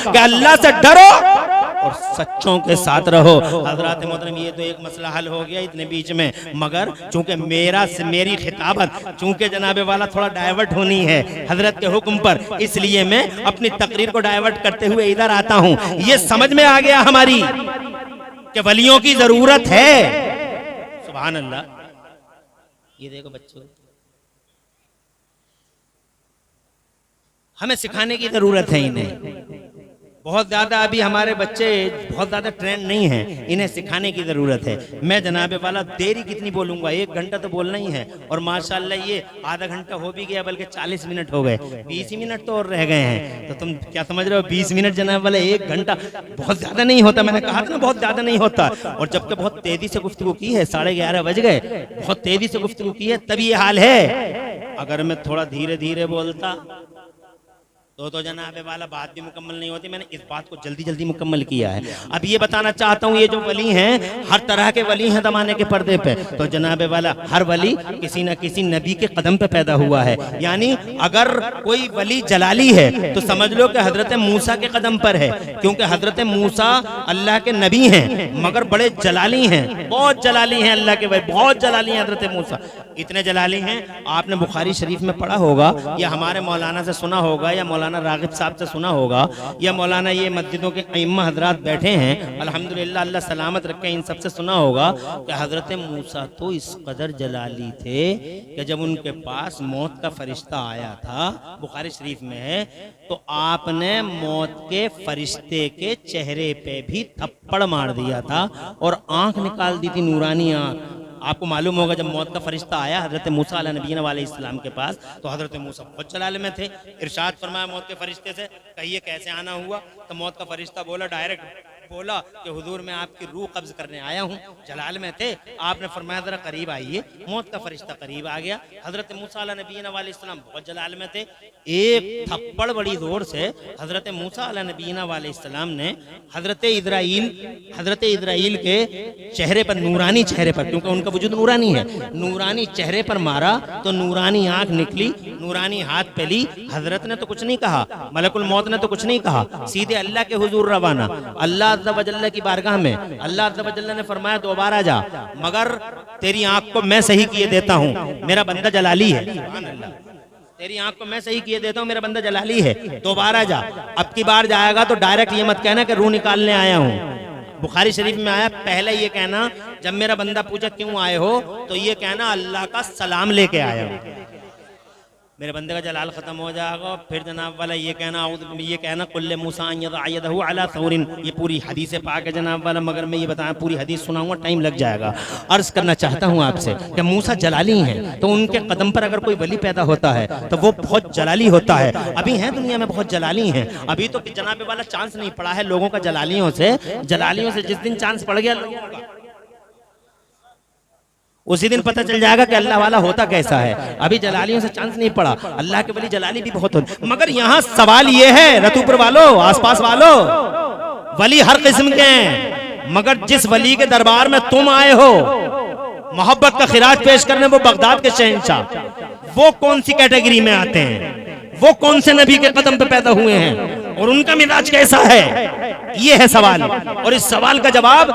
کہ اللہ سے ڈرو اور سچوں کے ساتھ رہو۔ حضرات محترم یہ تو ایک مسئلہ حل ہو گیا اتنے بیچ میں، مگر چونکہ میری خطابت چونکہ جناب والا تھوڑا ڈائیورٹ ہونی ہے حضرت کے حکم پر، اس لیے میں اپنی تقریر کو ڈائیورٹ کرتے ہوئے ادھر آتا ہوں۔ یہ سمجھ میں آ گیا ہماری کہ ولیوں کی ضرورت ہے۔ سبحان اللہ۔ یہ دیکھو بچوں، ہمیں سکھانے کی ضرورت ہے انہیں۔ بہت زیادہ ابھی ہمارے بچے بہت زیادہ ٹرینڈ نہیں ہیں، انہیں سکھانے کی ضرورت ہے۔ میں جناب والا دیری کتنی بولوں گا، 1 گھنٹہ تو بولنا ہی ہے، اور ماشاءاللہ یہ آدھا گھنٹہ ہو بھی گیا، بلکہ 40 منٹ ہو گئے، 20 منٹ تو اور رہ گئے ہیں۔ تو تم کیا سمجھ رہے ہو 20 منٹ جناب والا 1 گھنٹہ بہت زیادہ نہیں ہوتا؟ میں نے کہا تھا نا بہت زیادہ نہیں ہوتا۔ اور جب کہ بہت تیزی سے گفتگو کی ہے، 11:30 بج گئے، بہت تیزی سے گفتگو کی ہے، تب یہ حال ہے۔ اگر میں تھوڑا دھیرے دھیرے بولتا تو جناب والا بات بھی مکمل نہیں ہوتی۔ میں نے اس بات کو جلدی جلدی مکمل کیا ہے۔ اب یہ بتانا چاہتا ہوں، یہ جو ولی ہیں ہر طرح کے ولی ہیں زمانے کے پردے پہ، تو جناب والا ہر ولی کسی نہ کسی نبی کے قدم پہ پیدا ہوا ہے۔ یعنی اگر کوئی ولی جلالی ہے تو سمجھ لو کہ حضرت موسیٰ کے قدم پر ہے، کیونکہ حضرت موسیٰ اللہ کے نبی ہیں مگر بڑے جلالی ہیں، بہت جلالی ہیں اللہ کے ولی، بہت جلالی ہیں حضرت موسیٰ۔ اتنے جلالی ہیں، آپ نے بخاری شریف میں پڑھا ہوگا یا ہمارے مولانا سے سنا ہوگا یا مولانا راغب صاحب سے سنا ہوگا یا مولانا یہ مسجدوں کے ائمہ حضرات بیٹھے ہیں الحمدللہ اللہ سلامت رکھے، ان سب سے سنا ہوگا کہ حضرت موسیٰ تو اس قدر جلالی تھے کہ جب ان کے پاس موت کا فرشتہ آیا تھا، بخاری شریف میں ہے، تو آپ نے موت کے فرشتے کے چہرے پہ بھی تھپڑ مار دیا تھا اور آنکھ نکال دی تھی، نورانی آنکھ۔ آپ کو معلوم ہوگا جب موت کا فرشتہ آیا حضرت موسیٰ علیہ نبینا علیہ السلام کے پاس تو حضرت موسیٰ بہت جلال میں تھے۔ ارشاد فرمایا موت کے فرشتے سے، کہیے کیسے آنا ہوا؟ تو موت کا فرشتہ بولا، ڈائریکٹ بولا کہ حضور میں آپ کی روح قبض کرنے آیا ہوں۔ جلال میں تھے، آپ نے فرمایا ذرا قریب آئیے، موت کا فرشتہ قریب آ گیا۔ حضرت موسیٰ علیہ نبینا علیہ السلام بہت جلال میں تھے، ایک تھپڑ بڑی زور سے حضرت موسیٰ علیہ نبینا علیہ السلام نے حضرت اسرائیل کے چہرے پر، نورانی چہرے پر، کیونکہ ان کا وجود نورانی ہے، نورانی چہرے پر مارا تو نورانی آنکھ نکلی، نورانی ہاتھ پہ لی۔ حضرت نے تو کچھ نہیں کہا، ملک الموت نے تو کچھ نہیں کہا، سیدھے اللہ کے حضور روانہ، اللہ عز و جل کی بارگاہ میں۔ اللہ عز و جل نے فرمایا دوبارہ جا، مگر تیری آنکھ کو میں صحیح کیے دیتا ہوں، میرا بندہ جلالی ہے۔ سبحان اللہ، تیری آنکھ کو میں صحیح کیے دیتا ہوں، میرا بندہ جلالی ہے، دوبارہ جا۔ اب کی بار جائے گا تو ڈائریکٹ یہ مت کہنا کہ روح نکالنے آیا ہوں۔ بخاری شریف میں آیا، پہلے یہ کہنا جب میرا بندہ پوچھا کیوں آئے ہو تو یہ کہنا اللہ کا سلام لے کے آیا ہوں، میرے بندے کا جلال ختم ہو جائے گا۔ پھر جناب والا یہ کہنا قل موسیٰ ان یضع یدہ علی ثور، یہ پوری حدیث پاک ہے جناب والا، مگر میں یہ بتایا پوری حدیث سناؤں گا ٹائم لگ جائے گا۔ عرض کرنا چاہتا ہوں آپ سے کہ موسیٰ جلالی ہیں، تو ان کے قدم پر اگر کوئی ولی پیدا ہوتا ہے تو وہ بہت جلالی ہوتا ہے۔ ابھی ہیں دنیا میں بہت جلالی ہیں، ابھی تو جناب والا چانس نہیں پڑا ہے لوگوں کا جلالیوں سے، جس دن چانس پڑ گیا لوگوں کا اسی دن پتہ چل جائے گا کہ اللہ والا ہوتا کیسا ہے۔ ابھی جلالیوں سے چانس نہیں پڑا، اللہ کے ولی جلالی بھی بہت ہوتے، مگر یہاں سوال یہ ہے رتوپر والوں، آس پاس والوں، ولی ہر قسم کے ہیں، مگر جس ولی کے دربار میں تم آئے ہو محبت کا خراج پیش کرنے، وہ بغداد کے شہنشاہ، وہ کون سی کیٹیگری میں آتے ہیں؟ وہ کون سے نبی کے قدم پہ پیدا ہوئے ہیں اور ان کا مزاج کیسا ہے؟ یہ ہے سوال، اور اس سوال کا جواب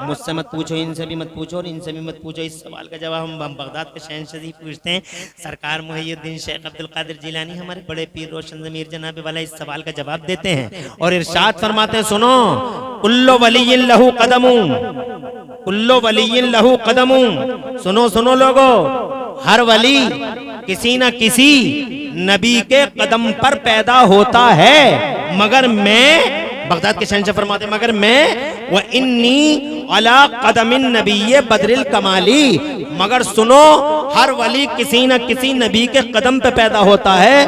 مجھ سے مت پوچھو، ان سے بھی مت پوچھو اور ان سے بھی مت پوچھو۔ اس سوال کا جواب ہم بغداد کے شہنشاہ سے پوچھتے ہیں۔ سرکار محی الدین شیخ عبدالقادر جیلانی ہمارے بڑے پیر روشن ضمیر جناب والا اس سوال کا جواب دیتے ہیں اور ارشاد فرماتے ہیں سنو، کل ولی لہ قدم، کل ولی لہ قدم، سنو لوگو، ہر ولی کسی نہ کسی نبی کے قدم پر پیدا ہوتا ہے، مگر میں، بغداد کے شہنشاہ فرماتے ہیں مگر میں وَإِنِّي عَلَىٰ قَدَمِ النَّبِيِّ بَدْرِ الْكَمَالِ، مگر سنو ہر ولی کسی نہ کسی نبی کے قدم پہ پیدا ہوتا ہے،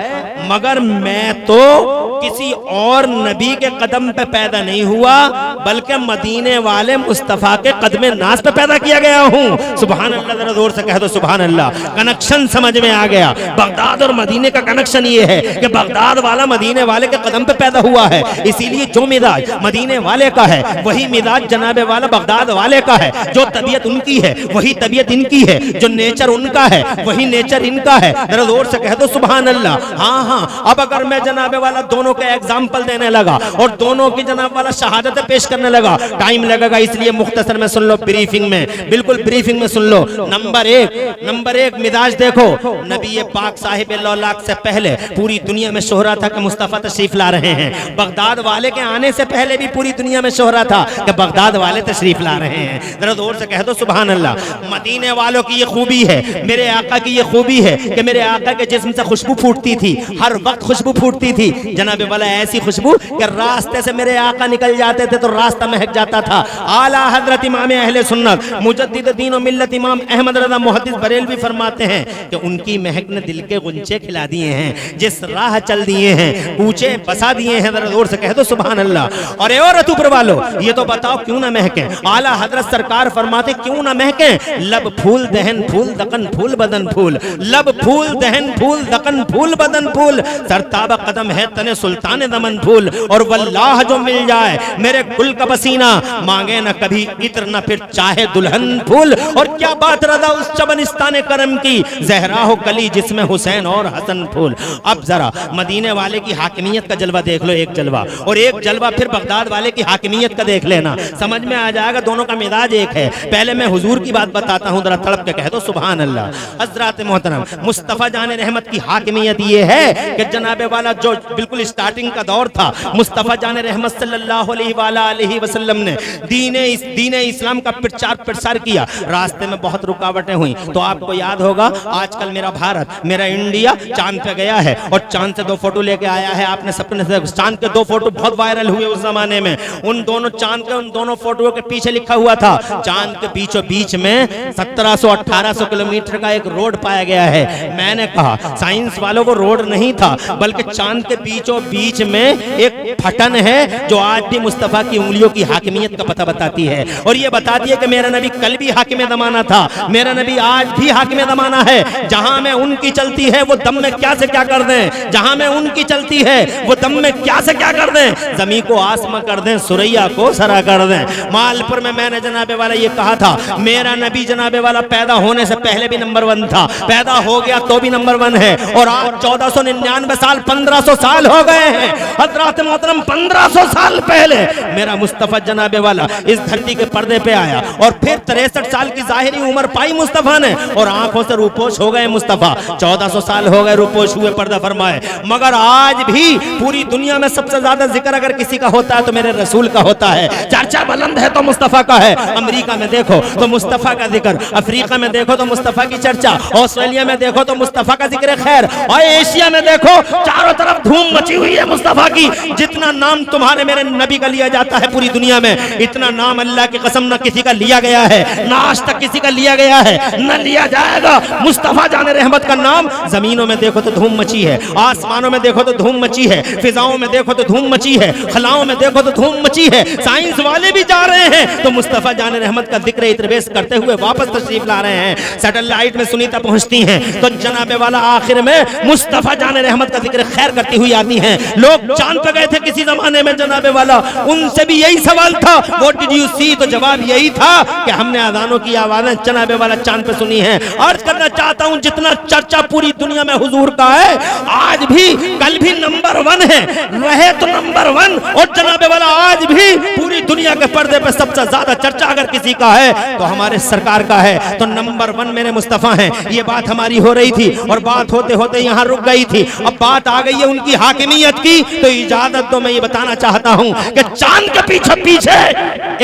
مگر میں تو کسی اور نبی کے قدم پہ پیدا نہیں ہوا بلکہ مدینے والے مصطفیٰ کے قدم ناز پہ پیدا کیا گیا ہوں۔ سبحان اللہ، ذرا زور سے کہہ دو سبحان اللہ۔ کنیکشن سمجھ میں آ گیا، بغداد اور مدینے کا کنیکشن یہ ہے کہ بغداد والا مدینے والے کے قدم پہ پیدا ہوا ہے، اسی لیے جو مزاج مدینے والے کا ہے وہی مزاج جناب والا بغداد والے کا ہے، جو طبیعت ان کی ہے وہی طبیعت ان کی ہے، جو نیچر ان کا ہے وہی نیچر ان کا ہے۔ ذرا زور سے کہہ دو سبحان اللہ۔ ہاں، اب اگر میں جناب والا دونوں दोनों का एग्जाम्पल देने लगा और दोनों की जनाब वाला शहादतें पेश करने लगा। टाइम लगेगा इसलिए मुख्तसर में सुन लो, ब्रीफिंग में, बिल्कुल ब्रीफिंग में सुन लो। नंबर एक मिजाज देखो, नबी पाक साहिब लौलाक से पहले पूरी दुनिया में शोहरा था कि मुस्तफा तशरीफ ला रहे हैं। बगदाद वाले के आने से पहले भी पूरी दुनिया में शोहरा था कि बगदाद वाले तशरीफ ला रहे हैं। जरा जोर से कह दो सुभान अल्लाह। मदीने वालों की ये खूबी है, मेरे आका की ये खूबी है कि मेरे आका के जिस्म से खुशबू फूटती थी, हर वक्त खुशबू फूटती थी जनाब वाला, ऐसी खुशबू कि रास्ते से मेरे आका निकल जाते थे तो रास्ता महक जाता था। आला हजरत इमाम अहले सुन्नत मुजद्दिद दीन और मिल्लत इमाम अहमद रज़ा मुहद्दिस बरेलवी फरमाते हैं कि उनकी महक ने दिल के गुंचे खिला दिए हैं, जिस राह चल दिए हैं, ऊंचे बसा दिए हैं। जरा जोर से कह दो सुभान अल्लाह। और रतूपर वालों, ये तो बताओ क्यों ना महके। आला हजरत सरकार फरमाते क्यों ना महके। लब फूल दहन फूल दकन फूल बदन फूल, लब फूल दहन फूल दकन फूल बदन फूल, सरताब कदम है तने सुल्तान दमन फूल। और वल्लाह जो मिल जाए मेरे गुल का पसीना, मांगे ना कभी इत्र ना फिर चाहे दुल्हन फूल। और क्या बात रजा उस चबनिस्तान करम की, जहरा हो कली जिसमें हुसैन और हसन फूल। अब जरा मदीने वाले की हाकिमियत का जलवा देख लो, एक जलवा, और एक जलवा फिर बगदाद वाले की हाकिमियत का देख लेना, समझ में आ जाएगा दोनों का मिजाज एक है। पहले मैं हुजूर की बात बताता हूं, जरा तड़प के कह दो सुभान अल्लाह। हजरत मोहतरम मुस्तफा जान रहमत की हाकिमियत ये है कि जनाबे वाला जो बिल्कुल स्टार्टिंग का दौर था, मुस्तफा जान रहमत सल्लल्लाहु अलैहि वसल्लम ने दीन इस्लाम का प्रचार प्रसार किया। रास्ते में बहुत रुकावटें हुई, तो आपको याद होगा आजकल मेरा भारत, मेरा इंडिया चांद पे गया है और चांद से 2 फोटो लेके आया है। आपने सपने से चांद के 2 फोटो बहुत वायरल हुए उस जमाने में। उन दोनों चांद के उन दोनों फोटो के पीछे लिखा हुआ था, चांद के बीचों बीच में 1700-1800 किलोमीटर का एक रोड पाया गया है। मैंने कहा साइंस वालों को रोड नहीं था, बल्कि चांद के बीचों बीच में एक फटन है जो आज भी मुस्तफा की उंगलियों की हाकिमियत का पता बताती है। और ये बताती है कि मेरा नबी कल भी हाकिम ज़माना था, मेरा नबी आज भी हाकिम ज़माना है। जहां में उनकी चलती है वो दम में क्या से क्या कर दें, जहां में उनकी चलती है वो दम में क्या से क्या कर दें, जमीन को आसमां कर दें, सुरैया को सरा कर दें। मालपुर में मैंने जनाबे वाला ये कहा था, मेरा नबी जनाबे वाला पैदा होने से पहले भी नंबर 1 था, पैदा हो गया तो भी नंबर 1 है। और आज 1499 साल 1500 साल हो गए हैं। हजरत मोहतरम 1500 साल पहले मेरा मुस्तफा जनाबे वाला इस धरती के पर्दे पे आया और फिर 63 साल की जाहिरी उम्र पाई मुस्तफा ने और आंखों से रूपोश हो गए मुस्तफा। 1400 साल हो गए रूपोश हुए, पर्दा फरमाए। मगर आज भी पूरी दुनिया में सबसे ज्यादा जिक्र अगर किसी का होता है तो मेरे रसूल का होता है। चर्चा बुलंद है तो मुस्तफा का है। अमेरिका में देखो तो मुस्तफा का जिक्र, अफ्रीका में देखो तो मुस्तफा की चर्चा, ऑस्ट्रेलिया में देखो तो मुस्तफा का जिक्र खैर, और एशिया में देखो चारों तरफ धूम मची हुई है मुस्तफा की। जितना नाम तुम्हारे मेरे नबी का लिया जाता है पूरी दुनिया में, इतना नाम अल्लाह की कसम न किसी का लिया गया है, ना आज तक किसी का लिया गया है, न लिया जाएगा। मुस्तफा जाने रहमत का नाम जमीनों में देखो तो धूम मची है, आसमानों में देखो तो धूम मची है, फिजाओं में देखो तो धूम मची है, खलाओं में देखो तो धूम मची है। साइंस वाले भी जा रहे हैं तो मुस्तफा जाने रहमत का जिक्र इतरबेस करते हुए वापस तशरीफ ला रहे हैं। सैटेलाइट में सुनीता पहुंचती हैं तो जनाबे वाला आखिर में मुस्तफा जाने रहमत का जिक्र खैर करती हुई आती हैं। लोग चांद पे गए थे किसी जमाने में जनाबे वाला, उनसे भी यही सवाल था, व्हाट डिड यू सी, तो जवाब यही था कि हमने अजानों की आवाजें जनाबे वाला चांद पे सुनी है। अर्ज करना चाहता हूं जितना चर्चा पूरी दुनिया में हुजूर का है, आज भी कल भी नंबर 1 है, रहे तो नंबर 1, और जनाबे वाला आज भी पूरी दुनिया के पर्दे पे सबसे ज्यादा चर्चा अगर किसी का है तो हमारे सरकार का है, तो नंबर 1 मेरे मुस्तफा हैं। ये बात हमारी हो रही थी और बात होते होते यहाँ रुक गई थी, अब बात आ गई है उनकी हाकिमियत की। तो इजाजत तो मैं ये बताना चाहता हूँ कि चांद के पीछे पीछे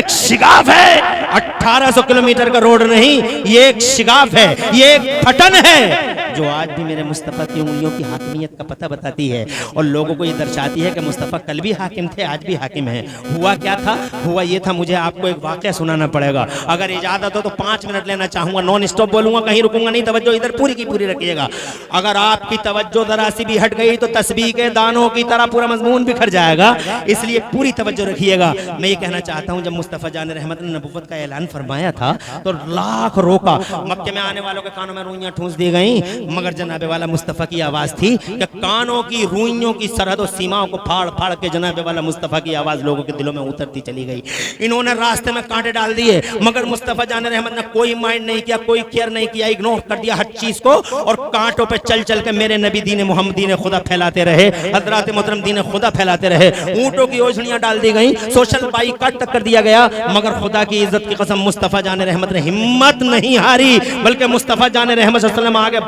एक शिगाफ है, 1800 किलोमीटर का रोड नहीं, ये एक शिगाफ है, ये एक फटन है जो आज भी मेरे मुस्तफा की उंगलियों की हाकिमियत का पता बताती है और लोगों को ये दर्शाती है कि मुस्तफा कल भी हाकिम थे, आज भी हाकिम हैं। हुआ क्या था? हुआ ये था, मुझे आपको एक वाकया सुनाना पड़ेगा। अगर इजाजत हो तो 5 मिनट लेना चाहूंगा, नॉन स्टॉप बोलूंगा, कहीं रुकूंगा नहीं, तवज्जो इधर पूरी की पूरी रखिएगा। अगर आपकी तवज्जो जरा सी भी हट गई तो तस्बीह के दानों की तरह पूरा मजमून बिखर जाएगा, इसलिए पूरी तवज्जो रखिएगा। मैं ये कहना चाहता हूँ, जब मुस्तफा जान रहमत ने नबुव्वत का ऐलान फरमाया था तो लाख रोका, मक्के में आने वालों के कानों में रुइयां ठूंस दी गई, मगर जनाब वाला मुस्तफ़ा की आवाज़ थी कि कानों की रूइयों की सरहद और सीमाओं को फाड़ फाड़ के जनाब वाला मुस्तफ़ा की आवाज़ लोगों के दिलों में उतरती चली गई। इन्होंने रास्ते में कांटे डाल दिए, मगर मुस्तफ़ा जान रहमत ने कोई माइंड नहीं किया, कोई केयर नहीं किया, इग्नोर कर दिया हर चीज़ को, और कांटों पे चल चल के मेरे नबी दीन मोहम्मद दीन खुदा फैलाते रहे, हज़रात मोहतरम दीन खुदा फैलाते रहे। ऊँटों की ओझड़ियाँ डाल दी गई, सोशल बाइकॉट तक कर दिया गया, मगर खुदा की इज्जत की कसम मुस्तफ़ा जान रहमत ने हिम्मत नहीं हारी, बल्कि मुस्तफ़ा जान रहमत सल्लल्लाहु अलैहि वसल्लम आगे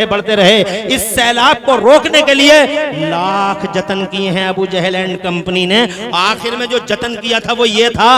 बढ़ते रहे। इस सैलाब को रोकने के लिए लाख जतन किए हैं अबू जहल एंड कंपनी ने। आखिर में जो जतन किया था वो ये था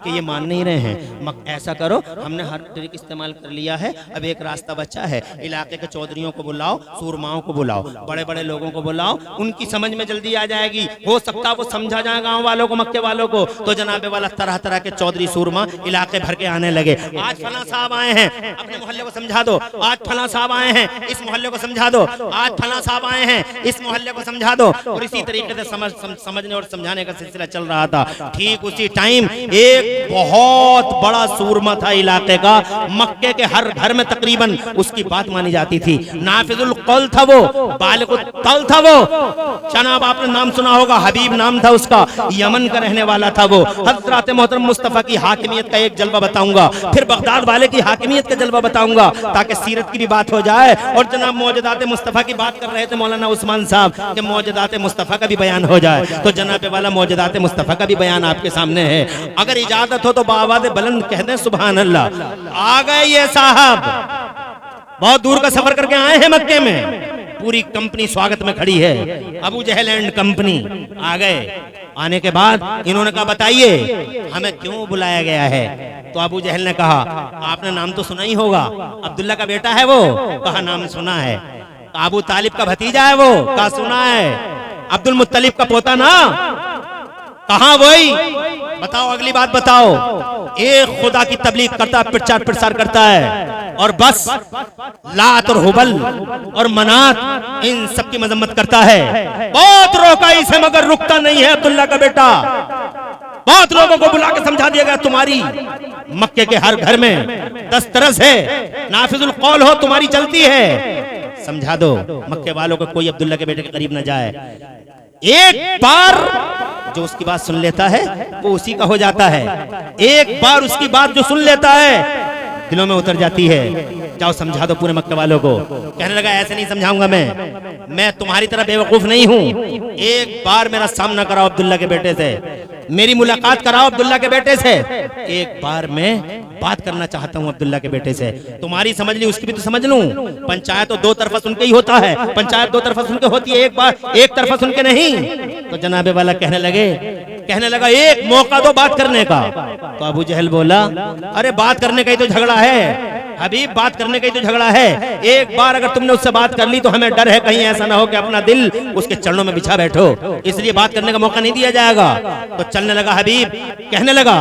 कि ये मान नहीं रहे हैं। ऐसा करो, हमने हर तरीके इस्तेमाल कर लिया है, अब एक रास्ता बचा है, इलाके के चौधरियों को बुलाओ, सूरमाओं को बुलाओ, बड़े बड़े लोगों को बुलाओ, उनकी समझ में जल्दी आ जाएगी, हो सकता वो समझा जाए गांव वालों को, मक्के वालों को। तो जनाबे वाला तरह तरह के चौधरी सूरमा इलाके भर के आने लगे। आज फला साहब आए हैं, अपने मोहल्ले को समझा दो, आज फला साहब आए हैं, इस मोहल्ले को समझा दो, आज फला साहब आए हैं, इस मोहल्ले को समझा दो। और इसी तरीके से समझने और समझाने का सिलसिला चल रहा था। ठीक उसी टाइम एक बहुत बड़ा सूरमा था इलाके का, मक्के के हर घर में तकरीबन उसकी बात मानी जाती थी। नाफिजुल कौल था वो, बालिगुल तौल था वो। जनाब आपने नाम सुना होगा, हबीब नाम था उसका, यमन का रहने वाला था वो। हज़रत मोहतरम मुस्तफ़ा की हाकिमियत का एक जलवा बताऊंगा, फिर बगदाद वाले की हाकिमियत का जलवा बताऊंगा, ताकि सीरत की भी बात हो जाए। और जनाब मौजदात मुस्तफ़ा की बात कर रहे थे मौलाना उस्मान साहब कि मौजदात मुस्तफ़ा का भी बयान हो जाए, तो जनाब वाला मौजदात मुस्तफ़ा का भी बयान आपके सामने है। अगर इजाजत हो तो बावाज़ बुलंद कह दें सुभान अल्लाह। आ गए ये साहब, बहुत दूर का सफर करके आए हैं मक्के में, पूरी कंपनी स्वागत में खड़ी है, अबू जहल एंड कंपनी आ गए। आने के बाद इन्होंने कहा बताइए हमें क्यों बुलाया गया है। तो अबू जहल ने कहा आपने नाम तो सुना ही होगा, अब्दुल्ला का बेटा है वो। कहा नाम सुना है। अबू तालिब का भतीजा है वो। कहा सुना है। अब्दुल मुत्तलिब का पोता ना। कहा वही। बताओ अगली बात बताओ। एक खुदा की तबलीग करता है, प्रचार प्रसार करता है, और बस लात और हुबल और मनात इन सब की मजम्मत करता है। बहुत रोका इसे मगर रुकता नहीं है अब्दुल्ला का बेटा। बहुत लोगों को बुला के समझा दिया गया तुम्हारी मक्के के हर घर में दस्तरस है, नाफिजुल कौल हो, तुम्हारी चलती है, समझा दो मक्के वालों को कोई अब्दुल्ला के बेटे के करीब न जाए। एक बार जो उसकी बात सुन लेता है वो उसी का हो जाता है। एक बार उसकी बात जो सुन लेता है दिलों में उतर जाती है। जाओ समझा दो पूरे मक्के वालों को। कहने लगा ऐसे नहीं समझाऊंगा मैं तुम्हारी तरह बेवकूफ नहीं हूँ। एक बार मेरा सामना कराओ अब्दुल्ला के बेटे से, मेरी मुलाकात कराओ अब्दुल्ला के बेटे से। एक बार मैं बात करना चाहता हूँ अब्दुल्ला के बेटे से। तुम्हारी समझ ली, उसकी भी तो समझ लूं। पंचायत तो दो तरफा सुन के ही होता है, पंचायत दो तरफा सुन के होती है, एक बार एक तरफा सुन के नहीं। तो जनाबे वाला कहने लगा एक मौका दो बात करने का। तो अबू जहल बोला अरे बात करने का ही तो झगड़ा है हबीब, बात करने का ही तो झगड़ा है। एक बार अगर तुमने उससे बात कर ली तो हमें डर है कहीं ऐसा ना हो कि अपना दिल उसके चरणों में बिछा बैठो, इसलिए बात करने का मौका नहीं दिया जाएगा। तो चलने लगा हबीब, कहने लगा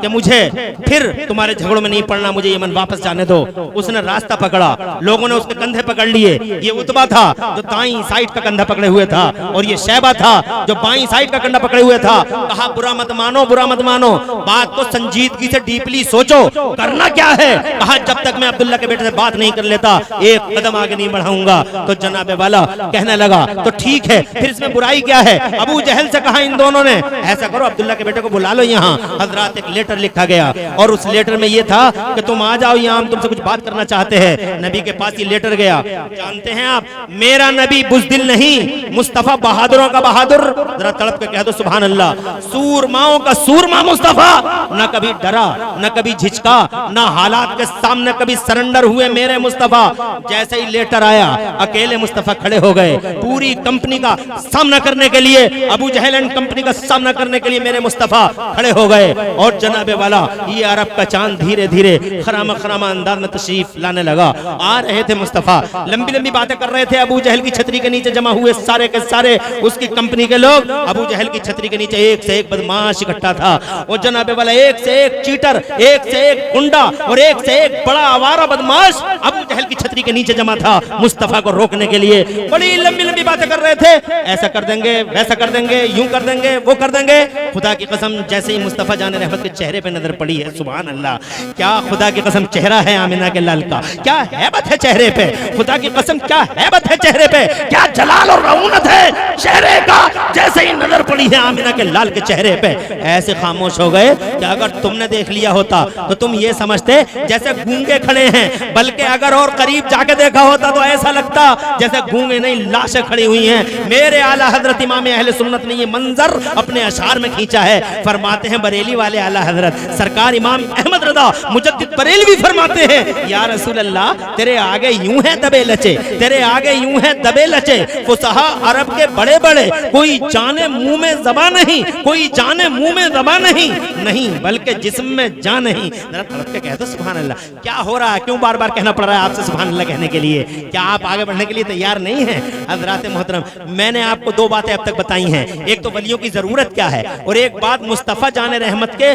कि मुझे फिर तुम्हारे झगड़ों में नहीं पड़ना, मुझे यमन वापस जाने दो। उसने रास्ता पकड़ा, लोगों ने उसके कंधे पकड़ लिए। ये उतबा था जो दाईं साइड का कंधा पकड़े हुए था, और ये शैबा था जो बाईं साइड का कंधा पकड़े हुए था। कहा बुरा मत मानो, बुरा मत मानो, बात को संजीदगी से डीपली सोचो, करना क्या है। कहा जब तक मैं अब्दुल्ला के बेटे से बात नहीं कर लेता एक कदम आगे नहीं बढ़ाऊंगा। तो जनाबे वाला कहने लगा तो ठीक है, फिर इसमें बुराई क्या है। अबू जहल से कहा इन दोनों ने ऐसा करो अब्दुल्ला के बेटे को बुला लो यहाँ। हजरात एक लेटर लिखा गया और उस लेटर में ये था कि तुम आ जाओ यहाँ, हम तुमसे कुछ बात करना चाहते हैं। नबी के पास ये लेटर गया। जानते हैं आप, मेरा नबी बुज़दिल नहीं, मुस्तफा बहादुरों का बहादुर। जरा तड़प के कह दो सुभान अल्लाह। सूरमाओं का सूरमा मुस्तफा, न कभी डरा न कभी झिझका, न हालात के सामने कभी सरेंडर हुए मेरे मुस्तफा। जैसे ही लेटर आया अकेले मुस्तफा खड़े हो गए। पूरी कंपनी का सामना करने के लिए, अबू जहल एंड कंपनी का सामना करने के लिए मेरे मुस्तफा खड़े हो गए। और जनाबे वाला ये अरब का चांद धीरे धीरे खरामा खरामा अंदाज में तशरीफ लाने लगा। आ रहे थे मुस्तफा, लंबी लंबी बातें कर रहे थे। अबू जहल की छतरी के नीचे जमा हुए सारे के सारे उसकी कंपनी के लोग। अबू जहल की छतरी के नीचे एक से एक बदमाश इकट्ठा था। और जनाबे वाला एक से एक चीटर, एक से एक गुंडा और एक से एक बड़ा आवारा बदमाश अबू जहल की छतरी के नीचे जमा था मुस्तफा को रोकने के लिए। बड़ी लंबी लंबी बातें कर रहे थे, ऐसा कर देंगे, वैसा कर देंगे, यूं कर देंगे, वो कर देंगे। खुदा की कसम जैसे ही मुस्तफा जान रहमत के चेहरे पे नजर पड़ी है, सुभान अल्लाह, क्या खुदा की कसम चेहरा है आमिना के लाल का, क्या हैबत है चेहरे पे, खुदा की कसम क्या हैबत है चेहरे पे, क्या जलाल और रऊनत है चेहरे का। जैसे ही नजर पड़ी है आमिना के लाल के चेहरे पे, ऐसे खामोश हो गए कि अगर तुमने देख लिया होता तो तुम ये समझते जैसे गूंगे खड़े हैं, बल्कि अगर और करीब जाके देखा होता तो ऐसा लगता जैसे गूंगे नहीं लाशें खड़ी हुई हैं। मेरे आला हजरत इमाम अहले सुन्नत ने ये मंजर अपने अशार में खींचा है। फरमाते हैं बरेली वाले आला हजरत सरकार इमाम अहमद रज़ा मुजद्दिद बरेलवी फरमाते हैं, या रसूल अल्लाह तेरे आगे यूं है दबे लचे, तेरे आगे यूं है दबे लचे फुसहा अरब के बड़े बड़े, कोई जाने मुंह में ज़बान नहीं, कोई जाने मुंह में ज़बान नहीं, नहीं बल्कि जिस्म में जान नहीं। जरा तड़प के कह दो सुभान अल्लाह। क्या हो रहा है, क्यों बार बार कहना पड़ रहा है आपसे सुभान अल्लाह कहने के लिए? क्या आप आगे बढ़ने के लिए तैयार नहीं हैं? हज़रात मोहतरम, मैंने आपको दो बातें अब तक बताई हैं, एक तो वलियों की जरूरत क्या है और एक बात मुस्तफ़ा जाने रहमत के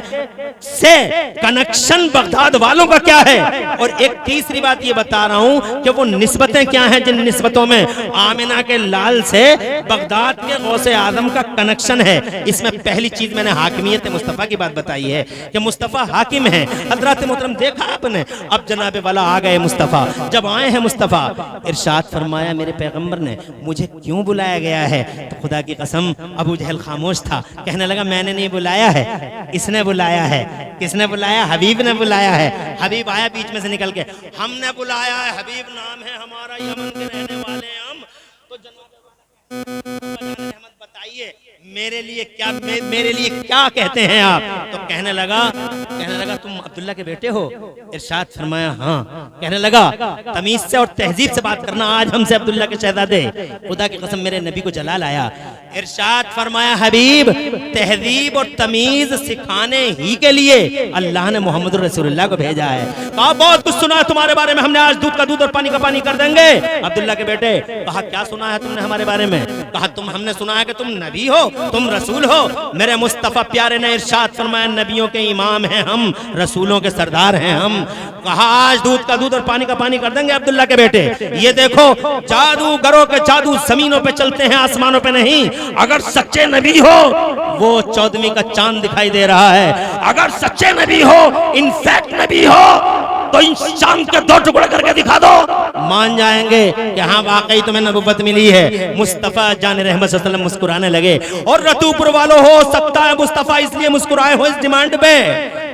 से कनेक्शन बगदाद वालों का क्या है, और एक तीसरी बात ये बता रहा हूं कि वो निस्बतें क्या हैं जिन निस्बतों में आमिना के लाल से बगदाद के गौसे आजम का कनेक्शन है। इसमें पहली चीज मैंने हाकिमियत मुस्तफ़ा की बात बताई है कि मुस्तफ़ा हाकिम है। हज़रात मोहतरम देखा आपने, अब जनाबे वाला आ गए मुस्तफ़ा, जब आए हैं मुस्तफ़ा इरशाद फरमाया मेरे पैगंबर ने मुझे क्यों बुलाया गया है? तो खुदा की कसम अबू जहल खामोश था, कहने लगा मैंने नहीं बुलाया है, इसने बुलाया है। किसने बुलाया? हबीब ने बुलाया है। हबीब आया बीच में से निकल के, हमने बुलाया है, हबीब नाम है हमारा, यमन के रहने वाले हम। तो जनाब बताइए मेरे लिए क्या कहते हैं आप? तो कहने लगा तुम अब्दुल्ला के बेटे हो? इरशाद फरमाया हाँ। कहने लगा तमीज से और तहजीब से बात करना, आज हमसे अब्दुल्ला के शहजादे। खुदा की कसम मेरे नबी को जलाल आया। इरशाद फरमाया हबीब तहजीब और तमीज सिखाने ही के लिए अल्लाह ने मोहम्मद रसूलुल्लाह को भेजा है। कहा बहुत कुछ सुना है तुम्हारे बारे में, हमने आज दूध का दूध और पानी का पानी कर देंगे। अब्दुल्ला के बेटे कहा क्या सुना है तुमने हमारे बारे में? कहा हमने सुना है कि तुम नबी हो, तुम रसूल हो। मेरे मुस्तफ़ा प्यारे ने इरशाद फरमाया नबियों के इमाम हैं हम, रसूलों के सरदार हैं हम। कहा आज दूध का दूध और पानी का पानी कर देंगे अब्दुल्ला के बेटे। ये देखो जादूगरों के जादू जमीनों पे चलते हैं, आसमानों पे नहीं। अगर सच्चे नबी हो वो 14वीं का चांद दिखाई दे रहा है। अगर सच्चे नबी हो, इनफैक्ट नबी हो, तो इन चांद के दो टुकड़े करके दिखा दो, मान जाएंगे कि हाँ वाकई तुम्हें नबुव्वत मिली है। मुस्तफ़ा जान रहमत सल्लल्लाहु अलैहि वसल्लम मुस्कुराने लगे। और रतूपुर वालों हो सकता है मुस्तफ़ा इसलिए मुस्कुराए हो इस डिमांड पे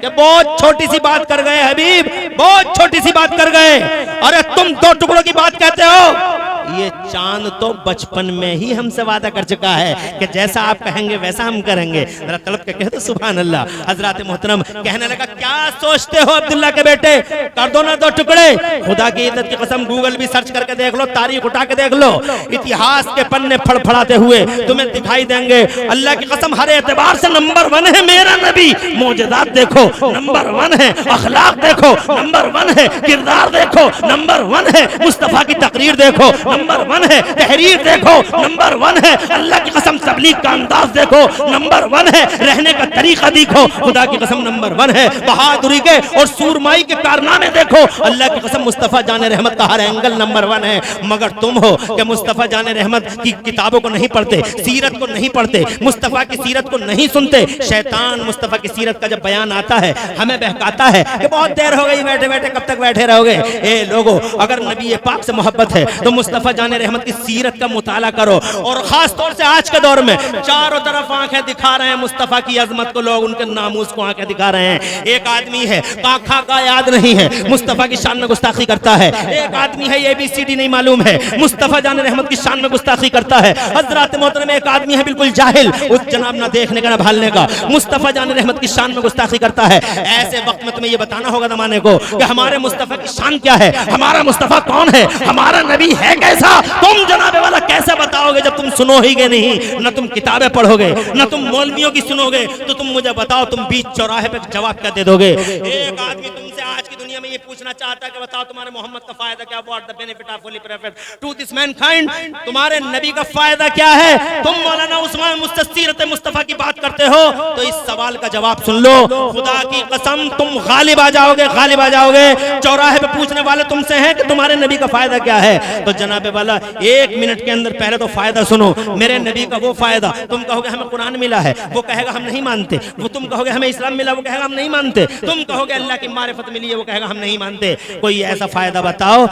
कि बहुत छोटी सी बात कर गए हबीब, बहुत छोटी सी बात कर गए। अरे तुम दो टुकड़ों की बात कहते हो, ये चांद तो बचपन में ही हमसे वादा कर चुका है कि जैसा आप कहेंगे वैसा हम करेंगे। जरा तड़प के कहते सुभान अल्लाह। हज़रात मोहतरम कहने लगा क्या सोचते हो अब्दुल्ला के बेटे, कर दो ना दो टुकड़े। खुदा की इज्जत की कसम गूगल भी सर्च करके देख लो, तारीख उठा के देख लो, इतिहास के पन्ने फड़फड़ाते हुए तुम्हें दिखाई देंगे। अल्लाह की कसम हर एतबार से नंबर 1 है मेरा नबी। मौजज़ात देखो नंबर 1 है, अखलाक देखो नंबर 1 है, किरदार देखो नंबर 1 है, मुस्तफ़ा की तकरीर देखो नंबर 1 है, तहरीर देखो नंबर 1 है, अल्लाह की कसम तबलीग का अंदाज देखो नंबर 1 है, रहने का तरीका देखो खुदा की कसम नंबर 1 है, बहादुरी के और सूरमाई के कारनामे देखो अल्लाह की कसम मुस्तफ़ा जाने रहमत का हर एंगल नंबर 1 है। मगर तुम हो कि मुस्तफ़ा जाने रहमत की किताबों को नहीं पढ़ते, सीरत को नहीं पढ़ते, मुस्तफ़ा की सीरत को नहीं सुनते। शैतान मुस्तफ़ा की सीरत का जब बयान आता है हमें बहकाता है कि बहुत देर हो गई, बैठे बैठे कब तक बैठे रहोगे। ए लोगो, अगर नबी पाक से मोहब्बत है तो मुस्तफ़ा जाने रहमत की सीरत का मुताला करो। और खास तौर से आज के दौर में चारों तरफ आंखें दिखा रहे हैं मुस्तफ़ा की अजमत को, लोग उनके नामूस को आंखें दिखा रहे हैं। एक आदमी है काखा का याद नहीं है, मुस्तफ़ा की शान में गुस्ताखी करता है। एक आदमी है ABCD नहीं मालूम है, मुस्तफ़ा जाने रहमत की शान में गुस्ताखी करता है। हज़रात मोहतरम एक आदमी है बिल्कुल जाहिल, उस जनाब ना देखने का ना भालने का, मुस्तफ़ा जाने रहमत की शान में गुस्ताखी करता है। ऐसे वक्त में तुम्हें ये बताना होगा ज़माने को कि हमारे मुस्तफ़ा की शान क्या है, हमारा मुस्तफ़ा कौन है, हमारा नबी है कैसा। तुम जनाबे वाला कैसे बताओगे जब तुम सुनो ही गए नहीं, न तुम किताबें पढ़ोगे न तुम मौलवियों की सुनोगे। तो तुम मुझे बताओ तुम बीच चौराहे पे जवाब क्या दे दोगे। एक आदमी तुमसे आज की दुनिया دنیا میں یہ پوچھنا چاہتا ہے کہ بتاؤ تمہارے محمد کا فائدہ کیا, what the benefit of holy prophet to this mankind, تمہارے نبی کا فائدہ کیا ہے. تم مولانا عثمان سیرت مصطفیٰ کی بات کرتے ہو تو اس سوال کا جواب سن لو. خدا کی قسم تم غالب آ جاؤ گے, غالب آ جاؤ گے. چوراہے پہ پوچھنے والے تم سے ہیں کہ تمہارے نبی کا فائدہ کیا ہے, تو جناب والا 1 منٹ کے اندر پہلے تو فائدہ سنو. میرے نبی کا وہ فائدہ, تم کہو گے ہمیں قرآن ملا ہے, وہ کہے گا ہم نہیں مانتے. وہ تم کہو گے ہمیں اسلام ملا, وہ کہے گا ہم نہیں مانتے. تم کہو گے اللہ کی معرفت ملی ہے, وہ کہے گا ہم نہیں مانتے. کوئی ایسا فائدہ بتاؤ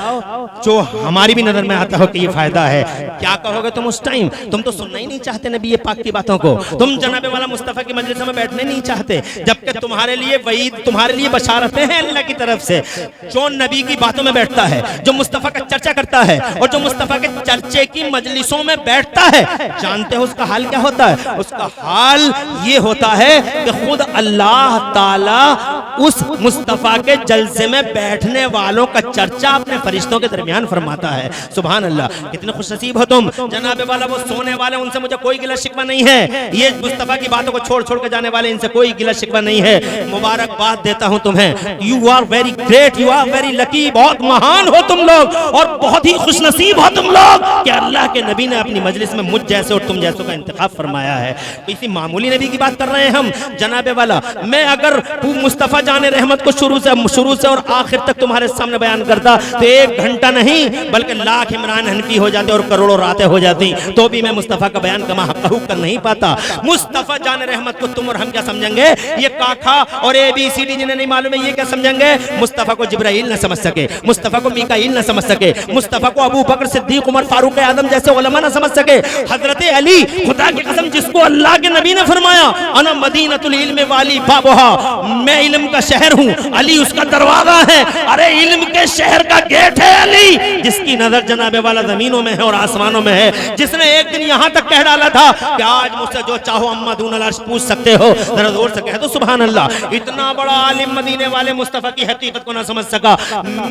جو ہماری بھی نظر میں آتا ہو کہ یہ فائدہ ہے. کیا کہو گے تم اس ٹائم؟ تم تو سننا ہی نہیں چاہتے نبی پاک کی باتوں کو. تم جناب والا مصطفیٰ کی مجلس میں بیٹھنے نہیں چاہتے, جبکہ تمہارے لیے وعید, تمہارے لیے بشارتیں ہیں اللہ کی طرف سے. جو نبی کی باتوں میں بیٹھتا ہے, جو مصطفیٰ کا چرچا کرتا ہے, اور جو مصطفیٰ کے چرچے کی مجلسوں میں بیٹھتا ہے, جانتے ہو اس کا حال کیا ہوتا ہے؟ اس کا حال یہ ہوتا ہے کہ خود اللہ تعالیٰ اس مصطفیٰ کے جلسے میں بیٹھنے والوں کا چرچا اپنے فرشتوں کے درمیان فرماتا ہے. سبحان اللہ, کتنے خوش نصیب ہو تم. جناب والا وہ سونے والے, ان سے مجھے کوئی گلہ شکوہ نہیں ہے. یہ مصطفیٰ کی باتوں کو چھوڑ چھوڑ کے جانے والے, ان سے کوئی گلہ شکوہ نہیں ہے. مبارکباد دیتا ہوں تمہیں. You are very great, you are very lucky. بہت مہان ہو تم لوگ اور بہت ہی خوش نصیب ہو تم لوگ کہ اللہ کے نبی نے اپنی مجلس میں مجھ جیسے اور تم جیسوں کا انتخاب فرمایا ہے. کسی معمولی نبی کی بات کر رہے ہیں ہم. جناب والا میں اگر مصطفیٰ جان رحمت کو شروع سے اور آخر تک تمہارے سامنے بیان کرتا تو 1 گھنٹہ نہیں بلکہ لاکھ عمران حنفی ہو جاتے اور کروڑوں راتیں ہو جاتی, تو بھی میں مصطفیٰ کا بیان کما حق کر نہیں پاتا. مصطفیٰ جان رحمت کو تم اور ہم کیا سمجھیں گے؟ یہ کاکھا اور ABCD جنہیں نہیں معلوم ہے یہ کیا سمجھیں گے؟ مصطفیٰ کو جبرائیل نہ سمجھ سکے, مصطفیٰ کو میکائیل نہ سمجھ سکے, مصطفیٰ کو ابو بکر صدیق عمر فاروق اعظم جیسے علماء نہ سمجھ سکے. حضرت علی, خدا کی قسم, جس کو اللہ کے نبی نے فرمایا انا مدینۃ العلم والی بابھا, میں علم کا شہر ہوں, علی اس کا دروازہ ہے. ارے علم کے شہر کا گیٹ ہے علی, جس کی نظر جناب والا زمینوں میں ہے اور آسمانوں میں ہے, جس نے ایک دن یہاں تک کہہ ڈالا تھا کہ آج مجھ سے جو چاہو اما دون العرش پوچھ سکتے ہو. ذرا زور سے کہہ دو سبحان اللہ. اتنا بڑا عالم مدینے والے مصطفیٰ کی حقیقت کو نہ سمجھ سکا.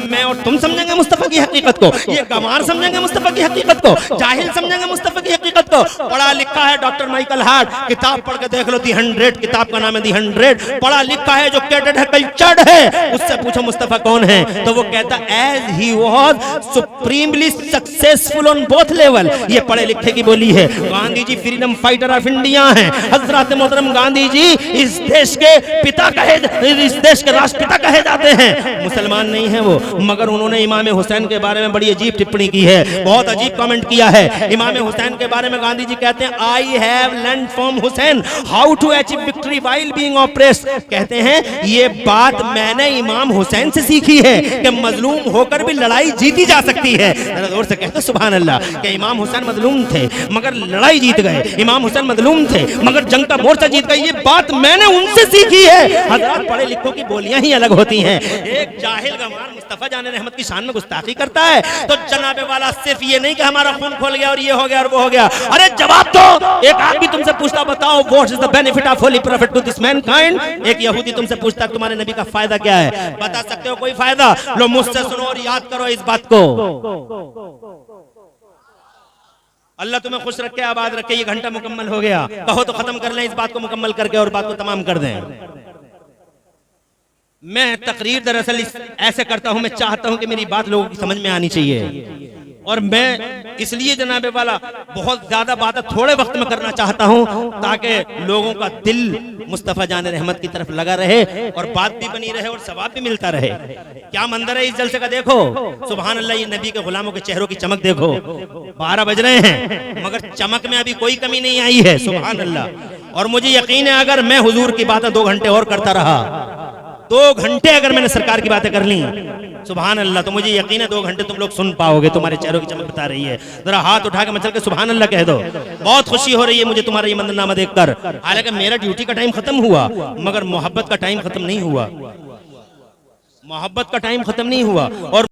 میں اور تم سمجھیں گے مصطفیٰ کی حقیقت کو, یہ گمار سمجھیں گے مصطفیٰ کی حقیقت کو, جاہل سمجھیں گے مصطفیٰ کی حقیقت کو. پڑھا لکھا ہے ڈاکٹر مائیکل ہارٹ, کتاب پڑھ کے دیکھ لو, دی 100, کتاب کا نام ہے دی 100. پڑھا لکھا ہے, جو کیڈٹ ہے, کلچرڈ ہے, اس سے پوچھو مصطفیٰ کون ہے تو وہ کہتا as he was supremely successful on both level. یہ پڑھے لکھے کی بولی ہے. گاندھی جی فریڈم فائٹر آف انڈیا ہیں. حضرت محترم گاندھی جی اس دیش کے پتا کہے, اس دیش کے راشٹرپتا کہے جاتے ہیں. مسلمان نہیں ہیں وہ, مگر انہوں نے امام حسین کے بارے میں بڑی عجیب ٹپڑی کی ہے, بہت عجیب کامنٹ کیا ہے. امام حسین کے بارے میں گاندھی جی کہتے ہیں I have learned from Hussein how to achieve victory while being oppressed. کہتے ہیں یہ بات میں نے امام حسین سے سیکھی ہے کہ مظلوم ہو کر بھی لڑائی جیتی جا سکتی ہے. زور سے کہتے سبحان اللہ کہ امام حسین مظلوم تھے مگر لڑائی جیت گئے, امام حسین مظلوم تھے مگر جنگ کا مورچہ جیت گئے. یہ بات میں نے ان سے سیکھی ہے. حضرات پڑھے لکھوں کی بولیاں ہی الگ ہوتی ہیں. ایک جاہل گمار مصطفیٰ جان رحمت کی شان میں گستاخی کرتا ہے تو جناب والا صرف یہ نہیں کہ ہمارا خون کھول گیا اور یہ ہو گیا اور وہ ہو گیا. ارے جواب دو. ایک آدمی تم سے پوچھتا بتاؤ what is the benefit of holy prophet to this mankind. ایک یہودی تم سے پوچھتا تمہارے نبی کا فائدہ کیا ہے, بتا سکتے ہو کوئی فائدہ؟ لو مجھ سے سنو اور یاد کرو اس بات کو. اللہ تمہیں خوش رکھے, آباد رکھے. یہ گھنٹہ مکمل ہو گیا, کہو تو ختم کر لیں اس بات کو مکمل کر کے اور بات کو تمام کر دیں. میں تقریر دراصل ایسے کرتا ہوں, میں چاہتا ہوں کہ میری بات لوگوں کی سمجھ میں آنی چاہیے, اور میں اس لیے جناب والا بہت زیادہ باتیں تھوڑے وقت میں کرنا چاہتا ہوں تاکہ لوگوں کا دل مصطفیٰ جان رحمت کی طرف لگا رہے اور بات بھی بنی رہے اور ثواب بھی ملتا رہے. کیا منظر ہے اس جلسے کا, دیکھو سبحان اللہ. یہ نبی کے غلاموں کے چہروں کی چمک دیکھو. 12 بج رہے ہیں مگر چمک میں ابھی کوئی کمی نہیں آئی ہے. سبحان اللہ. اور مجھے یقین ہے اگر میں حضور کی باتیں 2 گھنٹے اور کرتا رہا, 2 گھنٹے اگر میں نے سرکار کی باتیں کر لیں سبحان اللہ, تو مجھے یقین ہے 2 گھنٹے تم لوگ سن پاؤ گے. تمہارے چہروں کی چمک بتا رہی ہے. ذرا ہاتھ اٹھا کے مچل کے سبحان اللہ کہہ دو. بہت خوشی ہو رہی ہے مجھے تمہارا یہ منظرنامہ دیکھ کر. حالانکہ میرا ڈیوٹی کا ٹائم ختم ہوا مگر محبت کا ٹائم ختم نہیں ہوا, محبت کا ٹائم ختم نہیں ہوا. اور